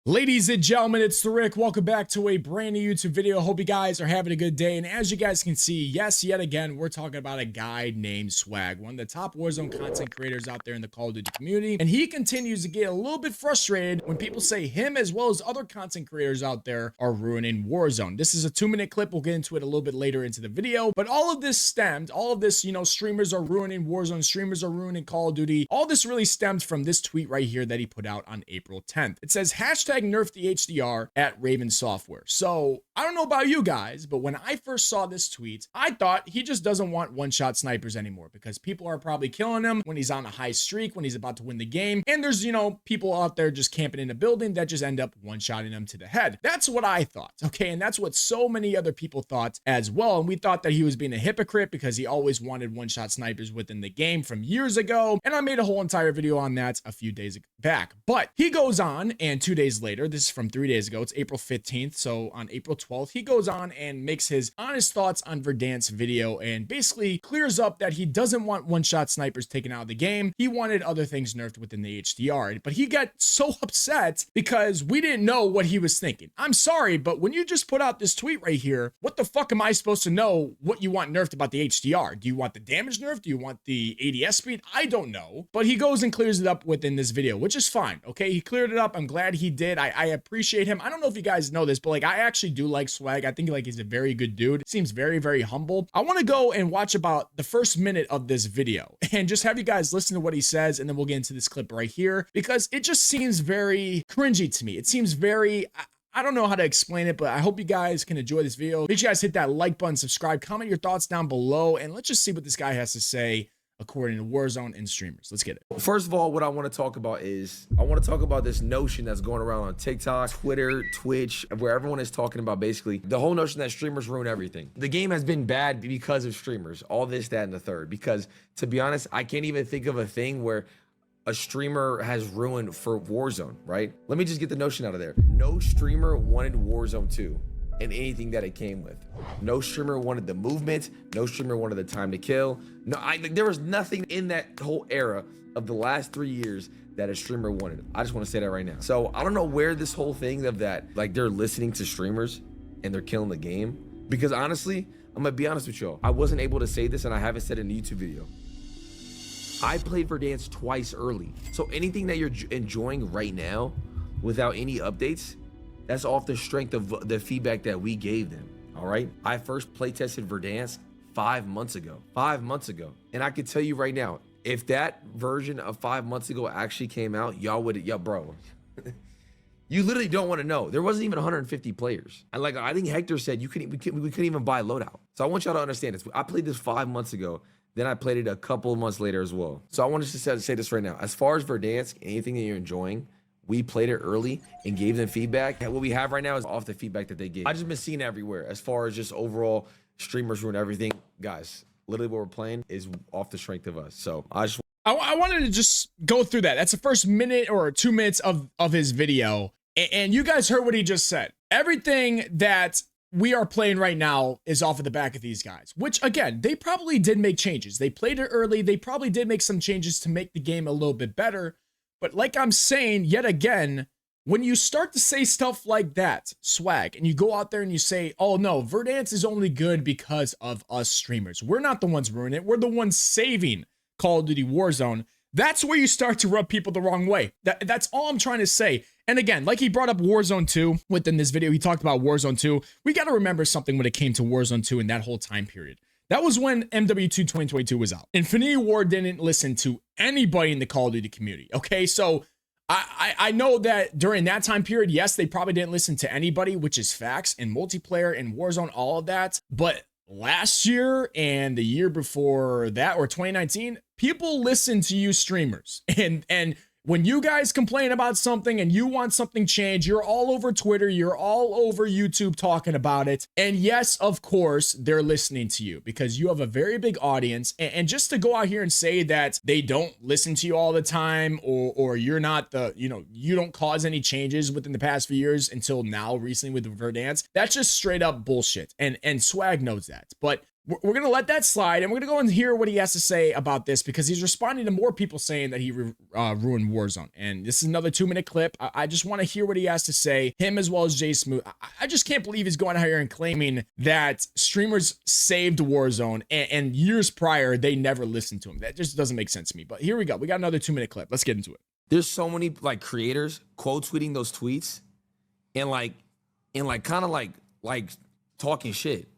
Ladies and gentlemen, it's the Rick. Welcome back to a brand new YouTube video. Hope you guys are having a good day. And as you guys can see, yes, yet again, we're talking about a guy named Swagg, one of the top Warzone content creators out there in the Call of Duty community. And he continues to get a little bit frustrated when people say him as well as other content creators out there are ruining Warzone. This is a 2-minute clip. We'll get into it a little bit later into the video. But all of this, streamers are ruining Warzone, streamers are ruining Call of Duty. All this really stems from this tweet right here that he put out on April 10th. It says, #nerf the HDR at Raven Software. So I don't know about you guys, but when I first saw this tweet, I thought he just doesn't want one-shot snipers anymore because people are probably killing him when he's on a high streak, when he's about to win the game. And there's, people out there just camping in a building that just end up one-shotting him to the head. That's what I thought. Okay. And that's what so many other people thought as well. And we thought that he was being a hypocrite because he always wanted one-shot snipers within the game from years ago. And I made a whole entire video on that a few days back. But he goes on, and 2 days later, this is from 3 days ago, it's April 15th. So on April 12th, he goes on and makes his honest thoughts on Verdansk video and basically clears up that he doesn't want one-shot snipers taken out of the game. He wanted other things nerfed within the HDR, but he got so upset because we didn't know what he was thinking. I'm sorry, but when you just put out this tweet right here, what the fuck am I supposed to know what you want nerfed about the HDR? Do you want the damage nerfed? Do you want the ADS speed? I don't know, but he goes and clears it up within this video, which is fine. Okay, he cleared it up. I'm glad he did. I appreciate him. I don't know if you guys know this, but like, I actually do like Swagg. I think like he's a very good dude. Seems very, very humble. I want to go and watch about the first minute of this video and just have you guys listen to what he says, and then we'll get into this clip right here because it just seems very cringy to me. It seems very, I don't know how to explain it, but I hope you guys can enjoy this video. Make sure you guys hit that like button, subscribe, comment your thoughts down below, and let's just see what this guy has to say according to Warzone and streamers. Let's get it. First of all, what I want to talk about is I want to talk about this notion that's going around on TikTok, Twitter, Twitch, where everyone is talking about basically the whole notion that streamers ruin everything. The game has been bad because of streamers, all this, that, and the third. Because to be honest, I can't even think of a thing where a streamer has ruined for Warzone, right? Let me just get the notion out of there. No streamer wanted Warzone 2 and anything that it came with. No streamer wanted the movement. No streamer wanted the time to kill. No, there was nothing in that whole era of the last 3 years that a streamer wanted. I just want to say that right now. So I don't know where this whole thing of that, like they're listening to streamers and they're killing the game. Because honestly, I'm gonna be honest with y'all. I wasn't able to say this and I haven't said it in the YouTube video. I played Verdansk twice early. So anything that you're enjoying right now without any updates, that's off the strength of the feedback that we gave them, all right? I first play tested Verdansk 5 months ago. 5 months ago. And I can tell you right now, if that version of 5 months ago actually came out, y'all would, bro. You literally don't want to know. There wasn't even 150 players. And like I think Hector said, we couldn't even buy loadout. So I want y'all to understand this. I played this 5 months ago. Then I played it a couple of months later as well. So I want to say this right now. As far as Verdansk, anything that you're enjoying, we played it early and gave them feedback. And what we have right now is off the feedback that they gave. I've just been seeing everywhere as far as just overall streamers ruin everything. Guys, literally what we're playing is off the strength of us. So I wanted to just go through that. That's the first minute or 2 minutes of his video. And you guys heard what he just said. Everything that we are playing right now is off of the back of these guys, which again, they probably did make changes. They played it early. They probably did make some changes to make the game a little bit better. But like I'm saying, yet again, when you start to say stuff like that, Swagg, and you go out there and you say, oh no, Verdansk is only good because of us streamers. We're not the ones ruining it. We're the ones saving Call of Duty Warzone. That's where you start to rub people the wrong way. That's all I'm trying to say. And again, like he brought up Warzone 2 within this video, he talked about Warzone 2. We got to remember something when it came to Warzone 2 in that whole time period. That was when MW2 2022 was out. Infinity Ward didn't listen to anybody in the Call of Duty community. Okay, so I know that during that time period, yes, they probably didn't listen to anybody, which is facts, in multiplayer, in Warzone, all of that. But last year and the year before that, or 2019, people listen to you streamers. And when you guys complain about something and you want something changed, you're all over Twitter, you're all over YouTube talking about it. And yes, of course, they're listening to you because you have a very big audience. And just to go out here and say that they don't listen to you all the time, or you're not the, you don't cause any changes within the past few years until now recently with the Verdansk, that's just straight up bullshit. And Swagg knows that. But we're going to let that slide, and we're going to go and hear what he has to say about this, because he's responding to more people saying that he ruined Warzone. And this is another 2-minute clip. I just want to hear what he has to say, him as well as Jay Smooth. I just can't believe he's going out here and claiming that streamers saved Warzone, and years prior, they never listened to him. That just doesn't make sense to me. But here we go. We got another 2-minute clip. Let's get into it. There's so many like creators quote tweeting those tweets and kind of like talking shit.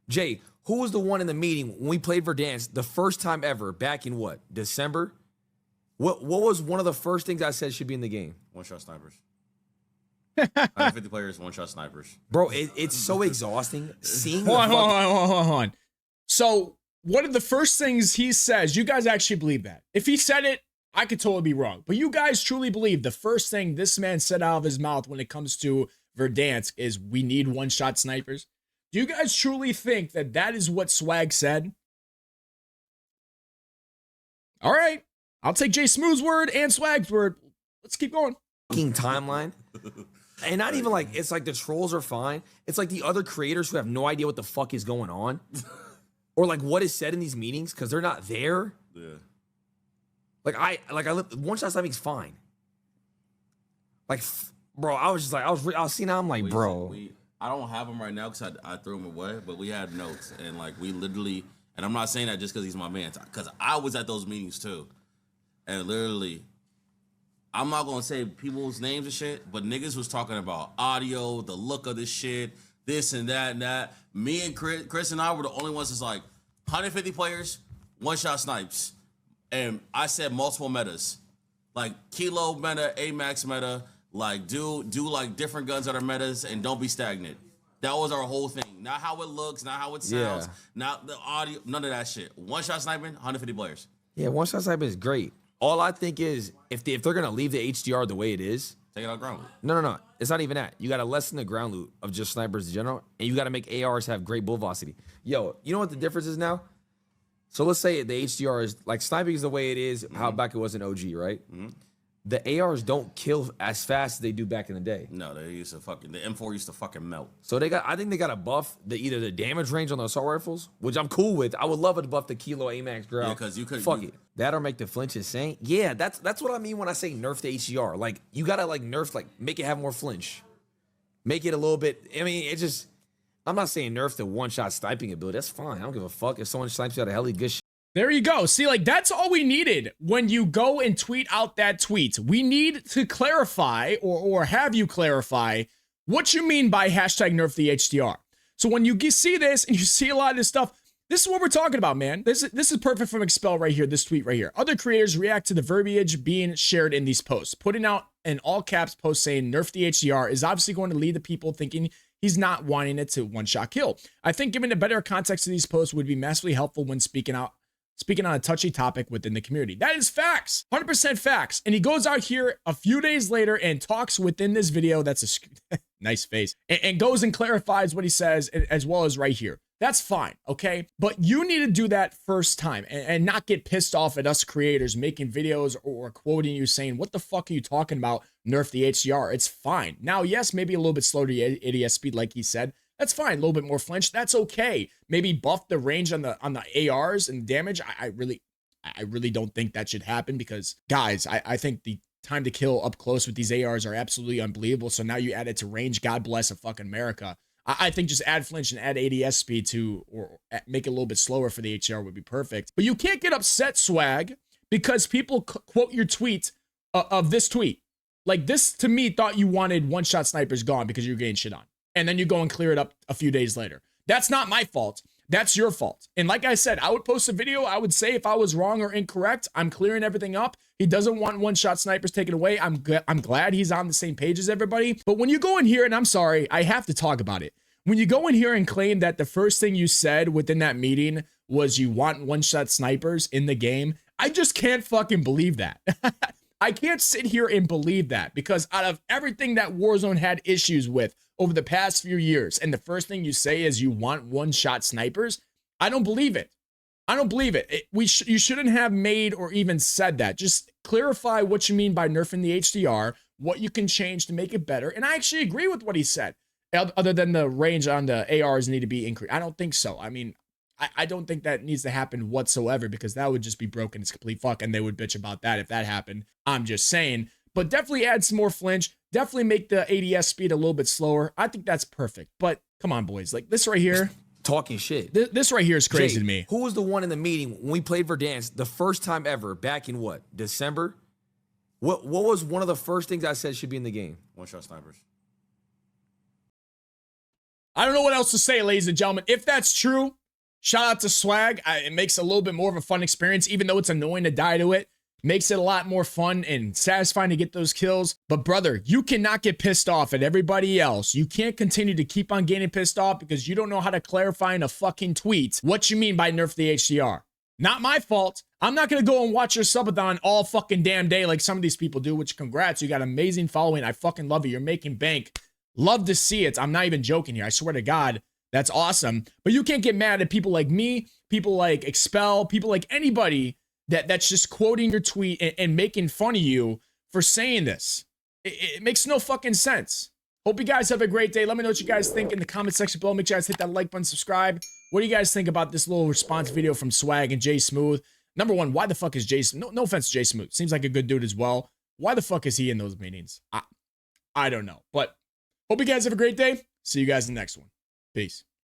Jay, who was the one in the meeting when we played Verdansk the first time ever back in what, December? What was one of the first things I said should be in the game? One-shot snipers. 150 players, one-shot snipers. Bro, it's so exhausting seeing. Hold on. So one of the first things he says, you guys actually believe that? If he said it, I could totally be wrong. But you guys truly believe the first thing this man said out of his mouth when it comes to Verdansk is we need one-shot snipers? Do you guys truly think that that is what Swagg said? All right. I'll take Jay Smooth's word and Swagg's word. Let's keep going. Timeline. And not even like, it's like the trolls are fine. It's like the other creators who have no idea what the fuck is going on. Or like what is said in these meetings because they're not there. Yeah. One-shot sniping's fine. Like, bro, I was seeing how I'm like, bro. I don't have them right now because I threw them away, but we had notes and like we literally, and I'm not saying that just because he's my man, because I was at those meetings too, and literally, I'm not gonna say people's names and shit, but niggas was talking about audio, the look of this shit, this and that and that. Me and Chris and I were the only ones that's like 150 players, one-shot snipes, and I said multiple metas, like Kilo meta, A-Max meta. Like do like different guns that are metas and don't be stagnant. That was our whole thing. Not how it looks, not how it sounds, not the audio, none of that shit. One-shot sniping, 150 players. Yeah, one-shot sniping is great. All I think is if they're gonna leave the HDR the way it is, take it out ground loot. No. It's not even that. You gotta lessen the ground loot of just snipers in general, and you gotta make ARs have great bull velocity. Yo, you know what the difference is now? So let's say the HDR is like sniping is the way it is, how back it was in OG, right? Mm-hmm. The ARs don't kill as fast as they do back in the day. No, they used to the M4 used to fucking melt. So I think they got to buff either the damage range on the assault rifles, which I'm cool with. I would love it to buff the Kilo AMAX ground. Yeah, because you could fuck it. That or make the flinch insane. Yeah, that's what I mean when I say nerf the HDR. Like you gotta like nerf, like make it have more flinch, make it a little bit. I mean, it just. I'm not saying nerf the one-shot sniping ability. That's fine. I don't give a fuck if someone snipes you out of heli good shit. There you go. See, like, that's all we needed when you go and tweet out that tweet. We need to clarify or have you clarify what you mean by hashtag nerf the HDR. So when you see this and you see a lot of this stuff, this is what we're talking about, man. This is perfect from Expel right here, this tweet right here. Other creators react to the verbiage being shared in these posts. Putting out an all caps post saying nerf the HDR is obviously going to lead the people thinking he's not wanting it to one-shot kill. I think giving a better context to these posts would be massively helpful when speaking on a touchy topic within the community. That is facts, 100% facts. And he goes out here a few days later and talks within this video. That's a nice face. And goes and clarifies what he says as well as right here. That's fine, okay? But you need to do that first time and not get pissed off at us creators making videos or quoting you saying, what the fuck are you talking about? Nerf the HDR. It's fine. Now, yes, maybe a little bit slower to ADS speed like he said. That's fine. A little bit more flinch. That's okay. Maybe buff the range on the ARs and damage. I really don't think that should happen because, guys, I think the time to kill up close with these ARs are absolutely unbelievable. So now you add it to range. God bless a fucking America. I think just add flinch and add ADS speed to, or make it a little bit slower for the HDR would be perfect. But you can't get upset, Swagg, because people quote your tweet of this tweet. Like this, to me, thought you wanted one-shot snipers gone because you're getting shit on. And then you go and clear it up a few days later. That's not my fault. That's your fault. And like I said, I would post a video. I would say if I was wrong or incorrect, I'm clearing everything up. He doesn't want one-shot snipers taken away. I'm glad he's on the same page as everybody. But when you go in here, and I'm sorry, I have to talk about it. When you go in here and claim that the first thing you said within that meeting was you want one-shot snipers in the game, I just can't fucking believe that. I can't sit here and believe that because out of everything that Warzone had issues with over the past few years, and the first thing you say is you want one-shot snipers, I don't believe it. I don't believe it. You shouldn't have made or even said that. Just clarify what you mean by nerfing the HDR, what you can change to make it better. And I actually agree with what he said. Other than the range on the ARs need to be increased. I don't think so. I mean, I don't think that needs to happen whatsoever, because that would just be broken. It's complete fuck, and they would bitch about that if that happened. I'm just saying. But definitely add some more flinch. Definitely make the ADS speed a little bit slower. I think that's perfect. But come on, boys. Like this right here. Talking shit. This right here is crazy Jay, to me. Who was the one in the meeting when we played Verdansk the first time ever back in what? December? What was one of the first things I said should be in the game? One-shot snipers. I don't know what else to say, ladies and gentlemen. If that's true, shout out to Swagg. It makes a little bit more of a fun experience, even though it's annoying to die to it. Makes it a lot more fun and satisfying to get those kills. But brother, you cannot get pissed off at everybody else. You can't continue to keep on getting pissed off because you don't know how to clarify in a fucking tweet what you mean by nerf the HDR. Not my fault. I'm not going to go and watch your subathon all fucking damn day like some of these people do, which congrats. You got amazing following. I fucking love it. You're making bank. Love to see it. I'm not even joking here. I swear to God, that's awesome. But you can't get mad at people like me, people like Expel, people like anybody that's just quoting your tweet and making fun of you for saying this. It makes no fucking sense. Hope you guys have a great day. Let me know what you guys think in the comment section below. Make sure you guys hit that like button, subscribe. What do you guys think about this little response video from Swagg and Jay Smooth? Number one, why the fuck is Jay Smooth? No offense to Jay Smooth. Seems like a good dude as well. Why the fuck is he in those meetings? I don't know. But hope you guys have a great day. See you guys in the next one. Peace.